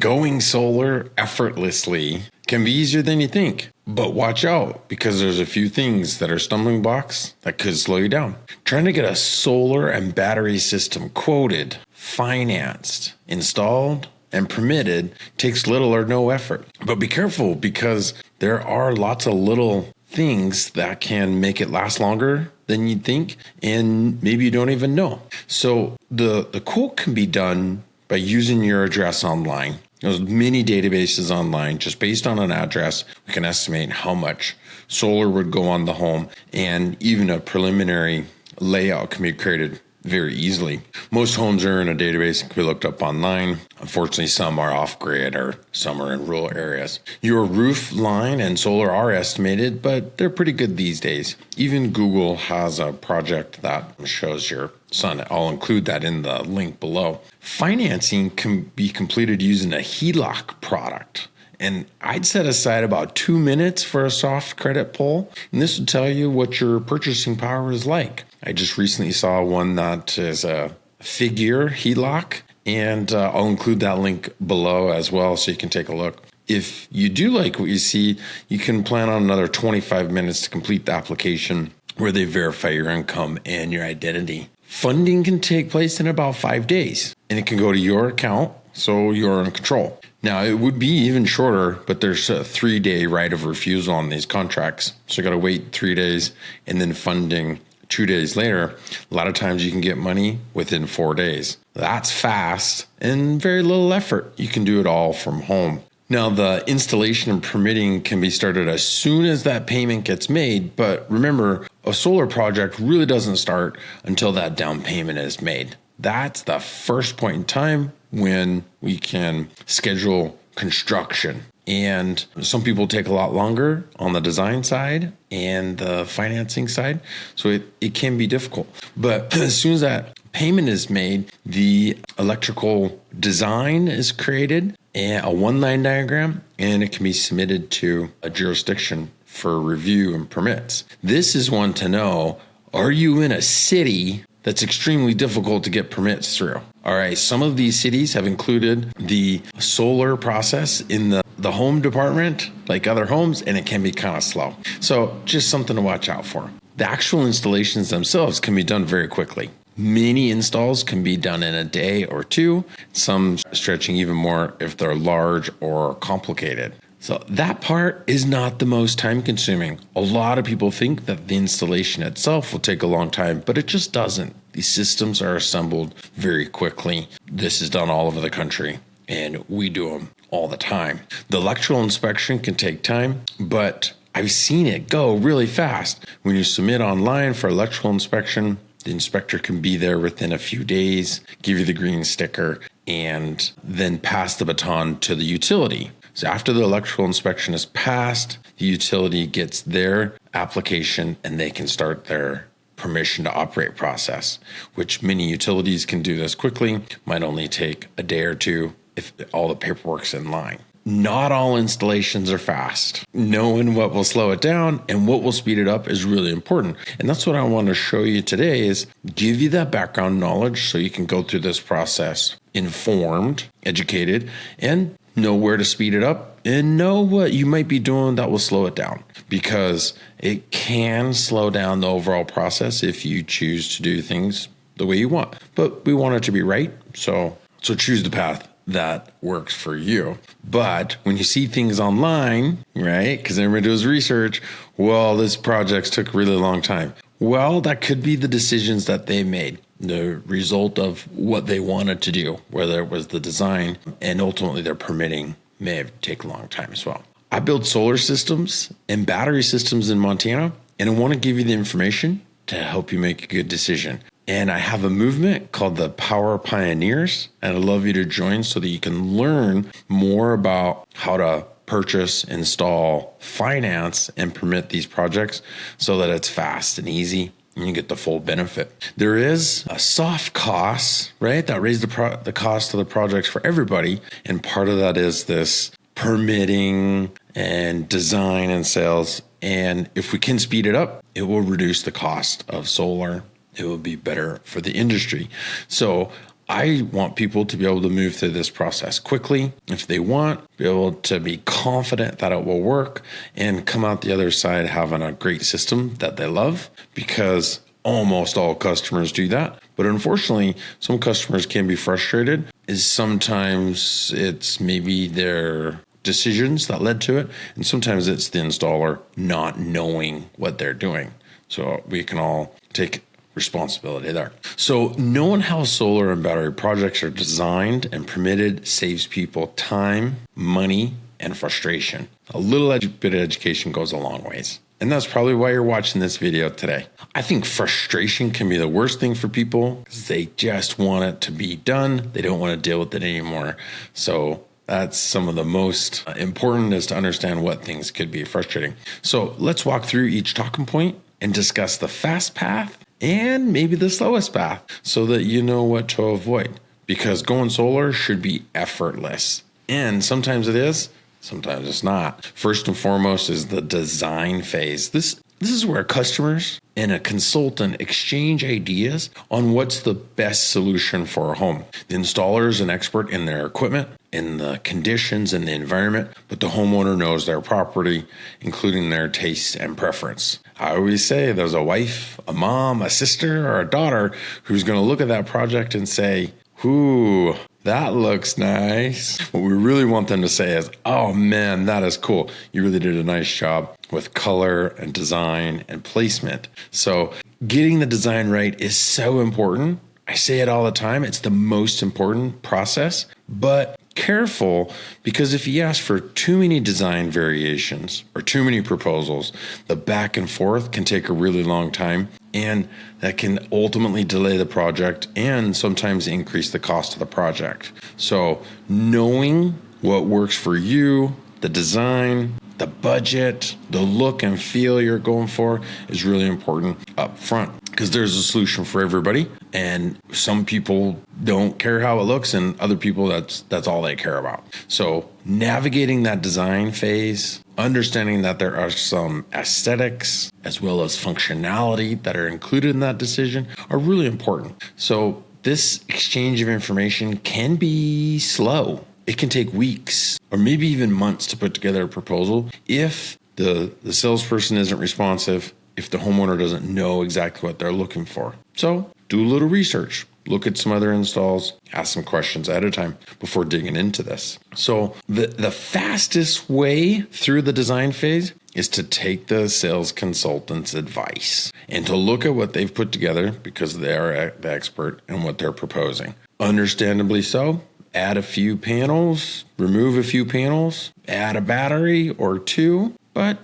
Going solar effortlessly can be easier than you think. But watch out, because there's a few things that are stumbling blocks that could slow you down. Trying to get a solar and battery system quoted, financed, installed, and permitted takes little or no effort. But be careful, because there are lots of little things that can make it last longer than you'd think, and maybe you don't even know. So the quote can be done by using your address online. There's many databases online. Just based on an address, we can estimate how much solar would go on the home, and even a preliminary layout can be created very easily. Most homes are in a database and can be looked up online. Unfortunately, some are off-grid or some are in rural areas. Your roof line and solar are estimated, but they're pretty good these days. Even Google has a project that shows your sun. I'll include that in the link below. Financing can be completed using a HELOC product. And I'd set aside about 2 minutes for a soft credit pull, and this will tell you what your purchasing power is like. I just recently saw one that is a figure HELOC, and I'll include that link below as well so you can take a look. If you do like what you see, you can plan on another 25 minutes to complete the application where they verify your income and your identity. Funding can take place in about 5 days, and it can go to your account, so you're in control. Now, it would be even shorter, but there's a 3-day right of refusal on these contracts. So you got to wait 3 days, and then funding 2 days later. A lot of times you can get money within 4 days. That's fast and very little effort. You can do it all from home. Now, the installation and permitting can be started as soon as that payment gets made. But remember, a solar project really doesn't start until that down payment is made. That's the first point in time when we can schedule construction. And some people take a lot longer on the design side and the financing side. So it can be difficult. But as soon as that payment is made, the electrical design is created, and a one-line diagram, and it can be submitted to a jurisdiction for review and permits. This is one to know. Are you in a city that's extremely difficult to get permits through? All right, some of these cities have included the solar process in the home department, like other homes, and it can be kind of slow. So just something to watch out for. The actual installations themselves can be done very quickly. Many installs can be done in a day or two, some stretching even more if they're large or complicated. So that part is not the most time consuming. A lot of people think that the installation itself will take a long time, but it just doesn't. These systems are assembled very quickly. This is done all over the country, and we do them all the time. The electrical inspection can take time, but I've seen it go really fast. When you submit online for electrical inspection, the inspector can be there within a few days, give you the green sticker, and then pass the baton to the utility. So after the electrical inspection is passed, the utility gets their application and they can start their permission to operate process, which many utilities can do this quickly. Might only take a day or two if all the paperwork's in line. Not all installations are fast. Knowing what will slow it down and what will speed it up is really important. And that's what I want to show you today, is give you that background knowledge so you can go through this process informed, educated, and know where to speed it up and know what you might be doing that will slow it down, because it can slow down the overall process if you choose to do things the way you want. But we want it to be right. So choose the path that works for you. But when you see things online, right, because everybody does research, well, this project took a really long time. Well, that could be the decisions that they made, the result of what they wanted to do, whether it was the design and ultimately their permitting may have taken a long time as well. I build solar systems and battery systems in Montana, and I want to give you the information to help you make a good decision. And I have a movement called the Power Pioneers, and I'd love you to join so that you can learn more about how to purchase, install, finance, and permit these projects so that it's fast and easy and you get the full benefit. There is a soft cost, right, that raises the cost of the projects for everybody. And part of that is this permitting and design and sales. And if we can speed it up, it will reduce the cost of solar. It will be better for the industry. So I want people to be able to move through this process quickly if they want, be able to be confident that it will work and come out the other side having a great system that they love, because almost all customers do that. But unfortunately, some customers can be frustrated. Is sometimes it's maybe their decisions that led to it, and sometimes it's the installer not knowing what they're doing. So we can all take responsibility there. So knowing how solar and battery projects are designed and permitted saves people time, money, and frustration. A little bit of education goes a long ways. And that's probably why you're watching this video today. I think frustration can be the worst thing for people because they just want it to be done. They don't want to deal with it anymore. So that's some of the most important, is to understand what things could be frustrating. So let's walk through each talking point and discuss the fast path and maybe the slowest path so that you know what to avoid. Because going solar should be effortless. And sometimes it is, sometimes it's not. First and foremost is the design phase. This is where customers and a consultant exchange ideas on what's the best solution for a home. The installer is an expert in their equipment, in the conditions and the environment, but the homeowner knows their property, including their taste and preference. I always say there's a wife, a mom, a sister, or a daughter who's going to look at that project and say, "Ooh, that looks nice." What we really want them to say is, "Oh man, that is cool. You really did a nice job with color and design and placement." So getting the design right is so important. I say it all the time. It's the most important process, but careful, because if you ask for too many design variations or too many proposals, the back and forth can take a really long time, and that can ultimately delay the project and sometimes increase the cost of the project. So knowing what works for you, the design, the budget, the look and feel you're going for is really important up front, because there's a solution for everybody. And some people don't care how it looks, and other people, that's all they care about. So navigating that design phase, understanding that there are some aesthetics as well as functionality that are included in that decision are really important. So this exchange of information can be slow. It can take weeks or maybe even months to put together a proposal if the salesperson isn't responsive, if the homeowner doesn't know exactly what they're looking for. So do a little research, look at some other installs, ask some questions ahead of time before digging into this. So the fastest way through the design phase is to take the sales consultant's advice and to look at what they've put together, because they are the expert in what they're proposing. Understandably so. Add a few panels, remove a few panels, add a battery or two. But,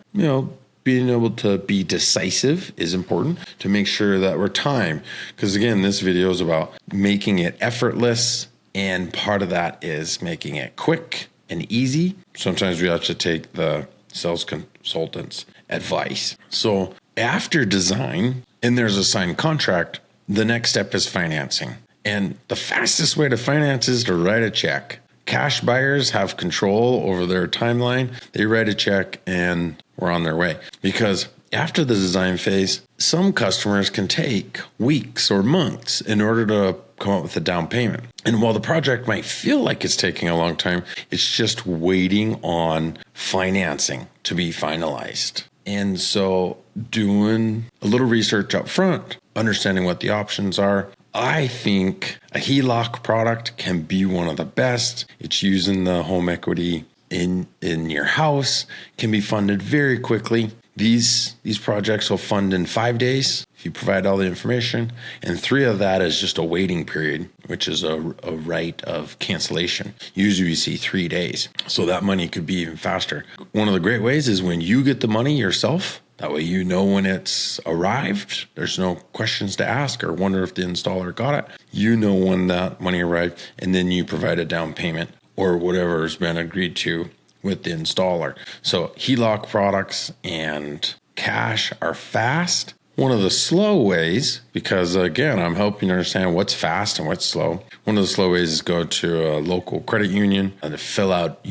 being able to be decisive is important to make sure that we're timed. Because again, this video is about making it effortless. And part of that is making it quick and easy. Sometimes we have to take the sales consultant's advice. So after design, and there's a signed contract, the next step is financing. And the fastest way to finance is to write a check. Cash buyers have control over their timeline. They write a check and we're on their way. Because after the design phase, some customers can take weeks or months in order to come up with a down payment. And while the project might feel like it's taking a long time, it's just waiting on financing to be finalized. And so doing a little research up front, understanding what the options are. I think a HELOC product can be one of the best. It's using the home equity in your house, can be funded very quickly. These projects will fund in 5 days if you provide all the information, and 3 of that is just a waiting period, which is a right of cancellation. Usually you see 3 days, so that money could be even faster. One of the great ways is when you get the money yourself. That way you know when it's arrived. There's no questions to ask or wonder if the installer got it. You know when that money arrived, and then you provide a down payment or whatever has been agreed to with the installer. So HELOC products and cash are fast. One of the slow ways, because again, I'm helping you understand what's fast and what's slow. One of the slow ways is go to a local credit union and fill out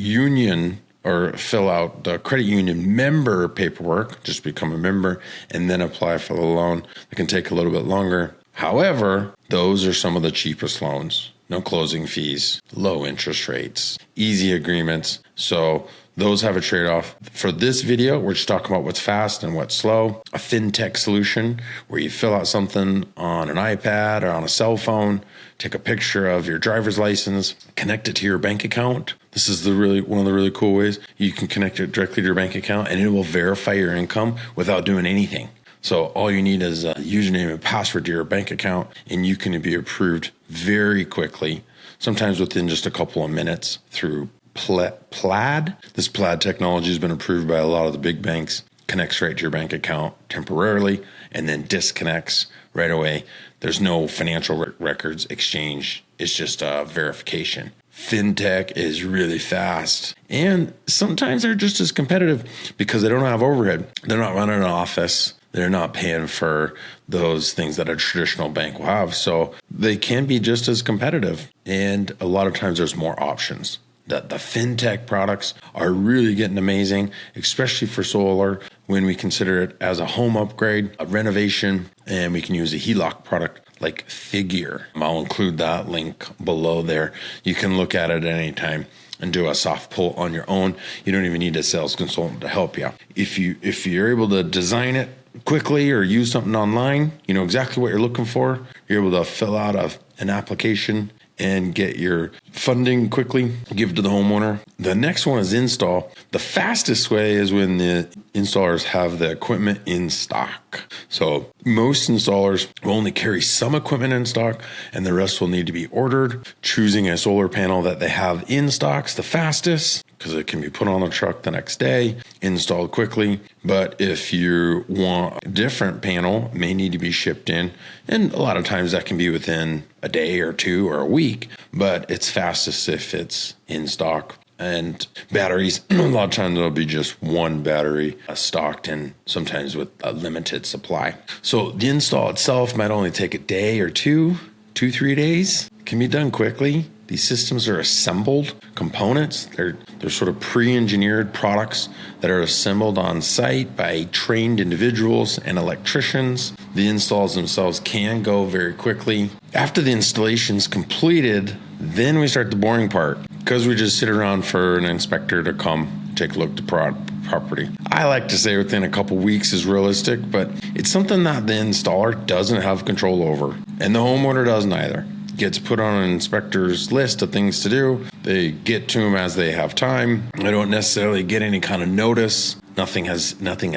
the credit union member paperwork, just become a member, and then apply for the loan. It can take a little bit longer. However, those are some of the cheapest loans no closing fees, low interest rates, easy agreements. So those have a trade-off. For this video, we're just talking about what's fast and what's slow. A fintech solution where you fill out something on an iPad or on a cell phone, take a picture of your driver's license, connect it to your bank account. This is one of the really cool ways. You can connect it directly to your bank account and it will verify your income without doing anything. So all you need is a username and password to your bank account and you can be approved very quickly, sometimes within just a couple of minutes through Plaid. This Plaid technology has been approved by a lot of the big banks, connects right to your bank account temporarily, and then disconnects right away. There's no financial records exchange. It's just a verification. Fintech is really fast. And sometimes they're just as competitive because they don't have overhead. They're not running an office. They're not paying for those things that a traditional bank will have. So they can be just as competitive. And a lot of times there's more options. The fintech products are really getting amazing, especially for solar when we consider it as a home upgrade, a renovation, and we can use a HELOC product like Figure. I'll include that link below there. You can look at it at any time and do a soft pull on your own. You don't even need a sales consultant to help you. If you're able to design it quickly or use something online, you know exactly what you're looking for. You're able to fill out an application and get your funding quickly, give it to the homeowner. The next one is install. The fastest way is when the installers have the equipment in stock. So most installers will only carry some equipment in stock and the rest will need to be ordered. Choosing a solar panel that they have in stock is the fastest because it can be put on the truck the next day, installed quickly. But if you want a different panel, it may need to be shipped in. And a lot of times that can be within a day or two or a week, but it's fastest if it's in stock. And batteries, a lot of times there'll be just one battery stocked and sometimes with a limited supply. So the install itself might only take a day or 3 days. It can be done quickly. These systems are assembled components. They're sort of pre-engineered products that are assembled on site by trained individuals and electricians. The installs themselves can go very quickly. After the installation's completed, then we start the boring part because we just sit around for an inspector to come take a look at the property. I like to say within a couple weeks is realistic, but it's something that the installer doesn't have control over, and the homeowner doesn't either. Gets put on an inspector's list of things to do. They get to them as they have time. They don't necessarily get any kind of notice. Nothing is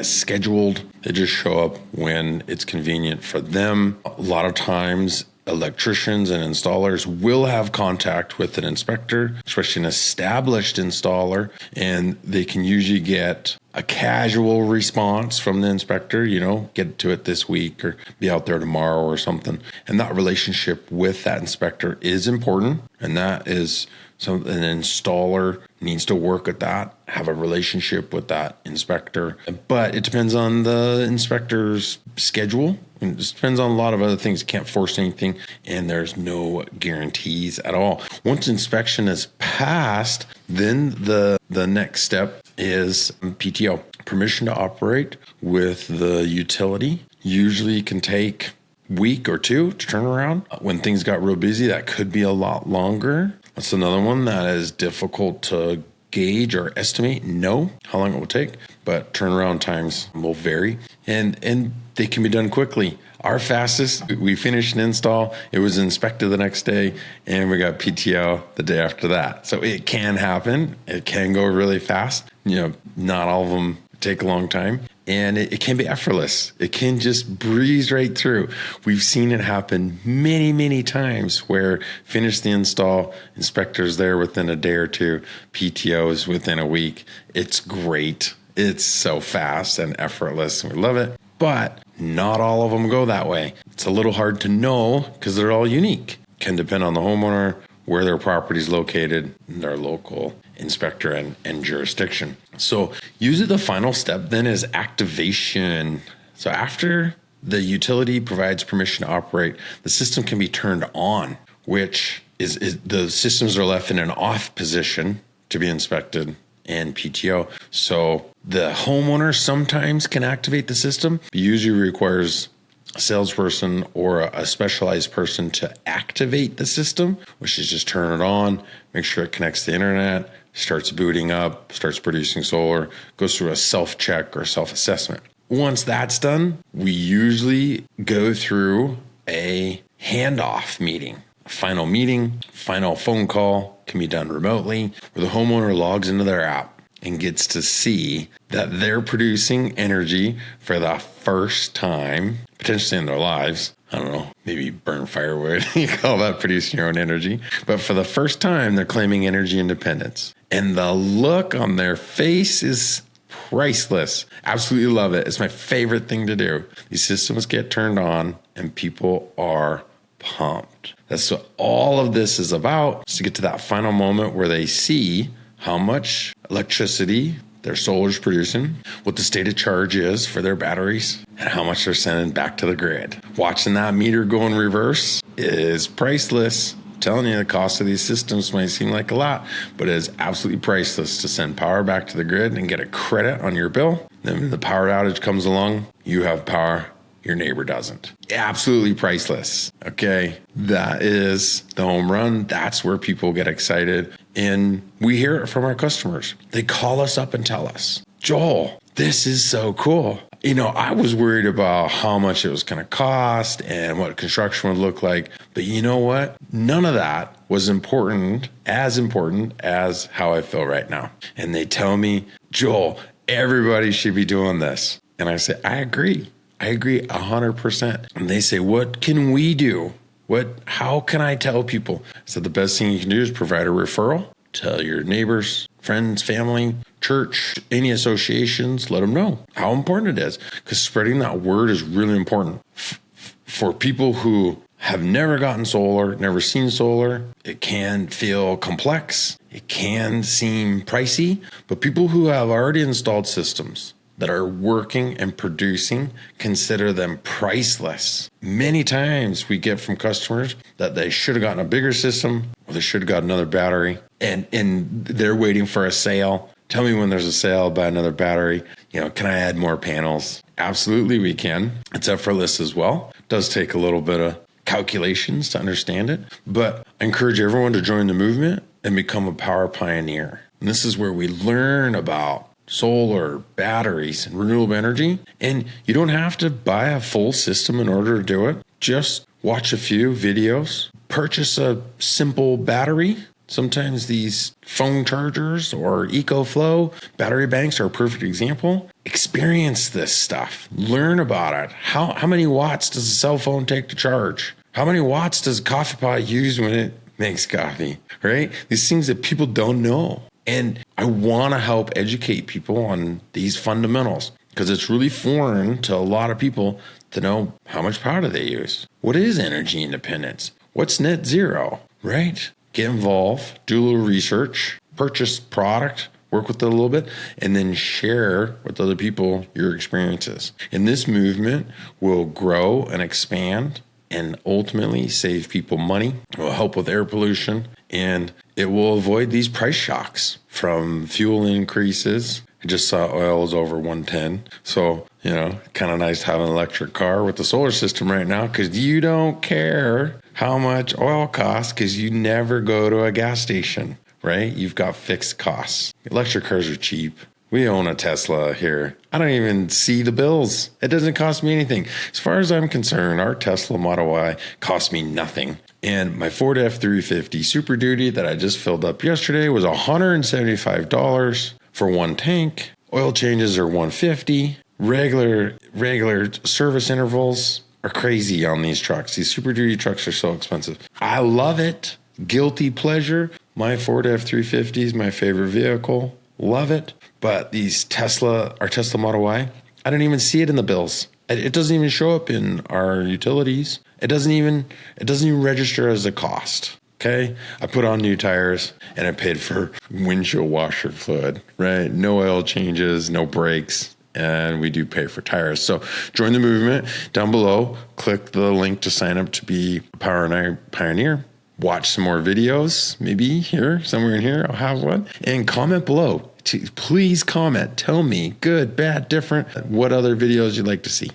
scheduled. They just show up when it's convenient for them. A lot of times, electricians and installers will have contact with an inspector, especially an established installer, and they can usually get a casual response from the inspector, get to it this week or be out there tomorrow or something. And that relationship with that inspector is important. And that is something an installer needs to work at that, have a relationship with that inspector. But it depends on the inspector's schedule. It just depends on a lot of other things. You can't force anything, and there's no guarantees at all. Once inspection is passed, then the next step is PTO, permission to operate with the utility. Usually can take a week or two to turn around. When things got real busy, that could be a lot longer. That's another one that is difficult to gauge or estimate, know how long it will take, but turnaround times will vary, and they can be done quickly. Our fastest, we finished an install, it was inspected the next day, and we got PTO the day after that. So it can happen. It can go really fast. Not all of them take a long time, and it can be effortless. It can just breeze right through. We've seen it happen many, many times where finish the install, inspectors there within a day or two, PTOs within a week. It's great. It's so fast and effortless. We love it, but not all of them go that way. It's a little hard to know because they're all unique. Can depend on the homeowner, where their property is located, their local inspector and jurisdiction. So usually the final step then is activation. So after the utility provides permission to operate, the system can be turned on, which is the systems are left in an off position to be inspected and PTO. So the homeowner sometimes can activate the system, but usually requires a salesperson or a specialized person to activate the system, which is just turn it on, make sure it connects to the internet, starts booting up, starts producing solar, goes through a self-check or self-assessment. Once that's done, we usually go through a handoff meeting. A final phone call can be done remotely, where the homeowner logs into their app and gets to see that they're producing energy for the first time, potentially in their lives. I don't know, maybe burn firewood. You call that producing your own energy. But for the first time, they're claiming energy independence. And the look on their face is priceless. Absolutely love it. It's my favorite thing to do. These systems get turned on and people are pumped. That's what all of this is about, is to get to that final moment where they see how much electricity their solar's producing, what the state of charge is for their batteries, and how much they're sending back to the grid. Watching that meter go in reverse is priceless. I'm telling you, the cost of these systems might seem like a lot, but it is absolutely priceless to send power back to the grid and get a credit on your bill. Then when the power outage comes along, you have power, your neighbor doesn't. Absolutely priceless. Okay, that is the home run. That's where people get excited. And we hear it from our customers. They call us up and tell us, Joel, this is so cool. I was worried about how much it was going to cost and what construction would look like. But you know what? None of that was important as how I feel right now. And they tell me, Joel, everybody should be doing this. And I say, I agree 100%. And they say, what can we do? How can I tell people? So the best thing you can do is provide a referral. Tell your neighbors, friends, family, church, any associations, let them know how important it is. Because spreading that word is really important. For people who have never gotten solar, never seen solar, it can feel complex. It can seem pricey. But people who have already installed systems that are working and producing, consider them priceless. Many times we get from customers that they should have gotten a bigger system or they should have got another battery and they're waiting for a sale. Tell me when there's a sale, buy another battery. Can I add more panels? Absolutely we can. It's effortless as well. It does take a little bit of calculations to understand it, but I encourage everyone to join the movement and become a power pioneer. And this is where we learn about solar, batteries, and renewable energy. And you don't have to buy a full system in order to do it. Just watch a few videos, purchase a simple battery. Sometimes these phone chargers or EcoFlow battery banks are a perfect example. Experience this stuff. Learn about it. How many watts does a cell phone take to charge? How many watts does a coffee pot use when it makes coffee, right? These things that people don't know. And I want to help educate people on these fundamentals because it's really foreign to a lot of people to know how much power do they use. What is energy independence? What's net zero, right? Get involved, do a little research, purchase product, work with it a little bit, and then share with other people your experiences. And this movement will grow and expand and ultimately save people money. It will help with air pollution, and it will avoid these price shocks from fuel increases. I just saw oil was over 110. So, kind of nice to have an electric car with the solar system right now because you don't care how much oil costs because you never go to a gas station, right? You've got fixed costs. Electric cars are cheap. We own a Tesla here. I don't even see the bills. It doesn't cost me anything. As far as I'm concerned, our Tesla Model Y cost me nothing. And my Ford F-350 Super Duty that I just filled up yesterday was $175 for one tank. Oil changes are $150. Regular service intervals are crazy on these trucks. These Super Duty trucks are so expensive. I love it. Guilty pleasure. My Ford F-350 is my favorite vehicle. Love it. But our Tesla Model Y, I don't even see it in the bills. It doesn't even show up in our utilities. It doesn't even register as a cost. Okay. I put on new tires and I paid for windshield washer fluid, right? No oil changes, no brakes. And we do pay for tires. So join the movement down below. Click the link to sign up to be a Power Pioneer. Watch some more videos, maybe here, somewhere in here, I'll have one. And comment below. Please comment. Tell me, good, bad, different, what other videos you'd like to see.